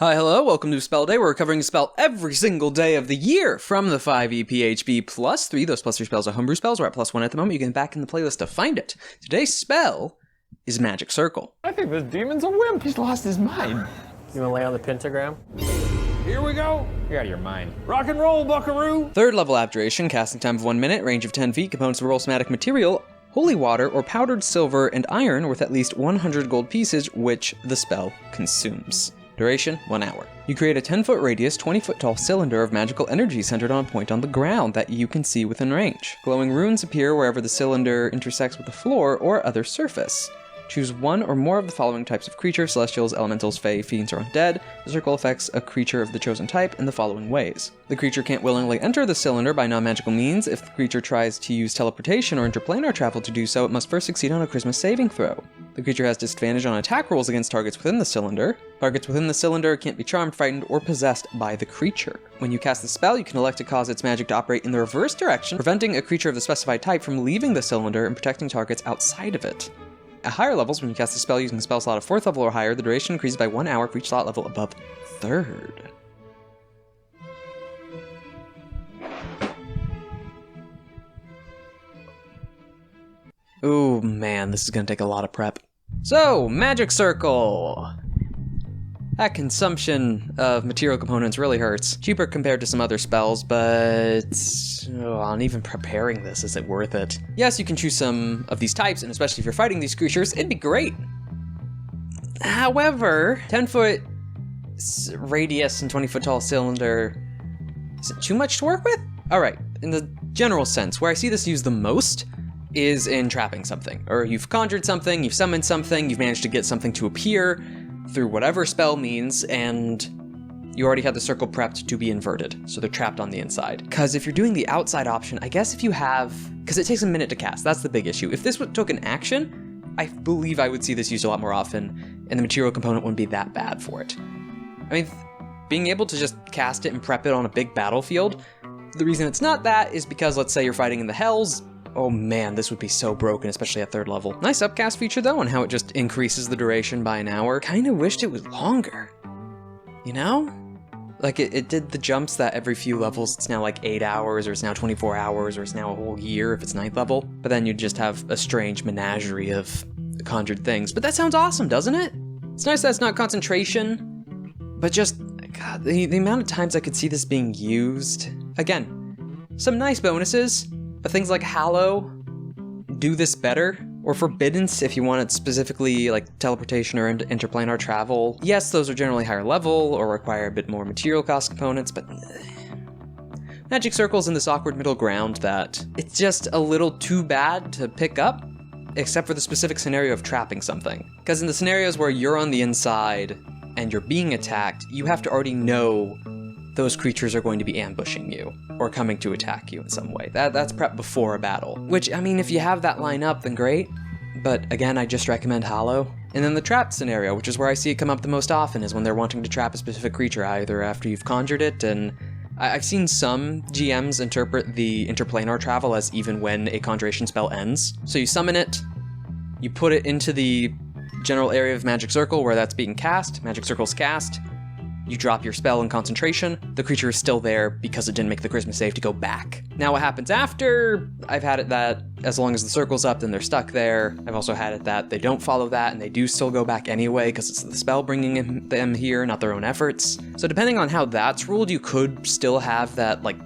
Hi, hello, welcome to Spell Day. We're covering a spell every single day of the year from the 5e PHB +3. Those +3 spells are homebrew spells. We're at +1 at the moment. You can get back in the playlist to find it. Today's spell is Magic Circle. I think this demon's a wimp. He's lost his mind. You wanna lay on the pentagram? Here we go. You're out of your mind. Rock and roll, buckaroo. Third level Abjuration, casting time of 1 minute, range of 10 feet, components of roll somatic material, holy water, or powdered silver and iron worth at least 100 gold pieces, which the spell consumes. Duration, 1 hour. You create a 10-foot radius, 20-foot tall cylinder of magical energy centered on a point on the ground that you can see within range. Glowing runes appear wherever the cylinder intersects with the floor or other surface. Choose one or more of the following types of creatures: celestials, elementals, fae, fiends, or undead. The circle affects a creature of the chosen type in the following ways. The creature can't willingly enter the cylinder by non-magical means. If the creature tries to use teleportation or interplanar travel to do so, it must first succeed on a charisma saving throw. The creature has disadvantage on attack rolls against targets within the cylinder. Targets within the cylinder can't be charmed, frightened, or possessed by the creature. When you cast the spell, you can elect to cause its magic to operate in the reverse direction, preventing a creature of the specified type from leaving the cylinder and protecting targets outside of it. At higher levels, when you cast a spell using a spell slot of 4th level or higher, the duration increases by 1 hour for each slot level above 3rd. Ooh, man, this is gonna take a lot of prep. So, Magic Circle! That consumption of material components really hurts. Cheaper compared to some other spells, but on even preparing this, is it worth it? Yes, you can choose some of these types, and especially if you're fighting these creatures, it'd be great. However, 10-foot radius and 20-foot tall cylinder, is it too much to work with? All right, in the general sense, where I see this used the most is in trapping something. Or you've conjured something, you've summoned something, you've managed to get something to appear through whatever spell means, and you already had the circle prepped to be inverted, so they're trapped on the inside. Because if you're doing the outside option, I guess if you have, because it takes a minute to cast, that's the big issue. If this took an action, I believe I would see this used a lot more often, and the material component wouldn't be that bad for it. I mean, being able to just cast it and prep it on a big battlefield, the reason it's not that is because, let's say you're fighting in the Hells. Oh man, this would be so broken, especially at 3rd level. Nice upcast feature though, and how it just increases the duration by an hour. Kinda wished it was longer. You know? Like it did the jumps that every few levels it's now like 8 hours, or it's now 24 hours, or it's now a whole year if it's 9th level. But then you'd just have a strange menagerie of conjured things. But that sounds awesome, doesn't it? It's nice that it's not concentration, but just, God, the amount of times I could see this being used. Again, some nice bonuses. But things like Hallow do this better, or Forbiddance if you want it specifically like teleportation or interplanar travel. Yes, those are generally higher level or require a bit more material cost components, but Magic Circle's in this awkward middle ground that it's just a little too bad to pick up, except for the specific scenario of trapping something. Because in the scenarios where you're on the inside and you're being attacked, you have to already know those creatures are going to be ambushing you or coming to attack you in some way. That's prep before a battle. Which, I mean, if you have that line up, then great. But again, I just recommend Hallow. And then the trapped scenario, which is where I see it come up the most often, is when they're wanting to trap a specific creature, either after you've conjured it, and I've seen some GMs interpret the interplanar travel as even when a conjuration spell ends. So you summon it, you put it into the general area of Magic Circle where that's being cast, Magic Circle's cast, you drop your spell in concentration, the creature is still there because it didn't make the charisma save to go back. Now what happens after, I've had it that as long as the circle's up, then they're stuck there. I've also had it that they don't follow that and they do still go back anyway because it's the spell bringing them here, not their own efforts. So depending on how that's ruled, you could still have that like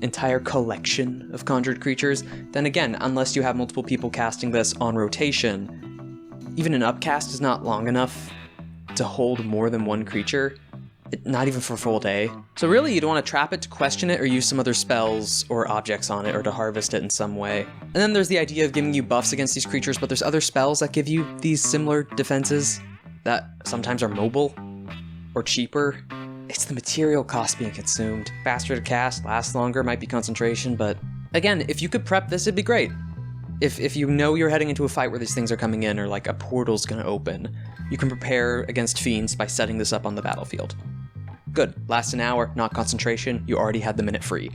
entire collection of conjured creatures. Then again, unless you have multiple people casting this on rotation, even an upcast is not long enough to hold more than one creature, not even for a full day. So really you'd want to trap it to question it or use some other spells or objects on it or to harvest it in some way. And then there's the idea of giving you buffs against these creatures, but there's other spells that give you these similar defenses that sometimes are mobile or cheaper. It's the material cost being consumed. Faster to cast, lasts longer, might be concentration, but again, if you could prep this, it'd be great. If you know you're heading into a fight where these things are coming in or like a portal's gonna open, you can prepare against fiends by setting this up on the battlefield. Good, lasts an hour, not concentration, you already had the minute free.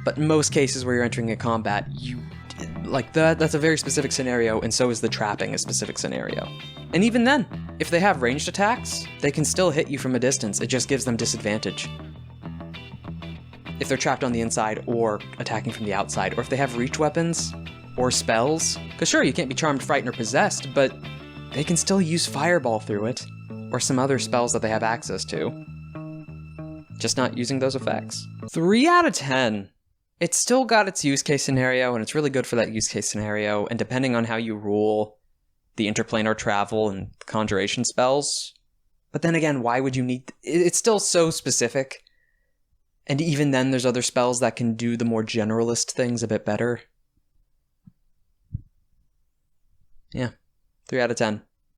But in most cases where you're entering a combat, that's a very specific scenario, and so is the trapping a specific scenario. And even then, If they have ranged attacks, they can still hit you from a distance, it just gives them disadvantage. If they're trapped on the inside or attacking from the outside, or if they have reach weapons or spells, because sure, you can't be charmed, frightened, or possessed, but they can still use fireball through it, or some other spells that they have access to. Just not using those effects. 3 out of 10. It's still got its use case scenario, and it's really good for that use case scenario, and depending on how you rule the interplanar travel and conjuration spells. But then again, why would you need... It's still so specific. And even then, there's other spells that can do the more generalist things a bit better. Yeah, 3 out of 10.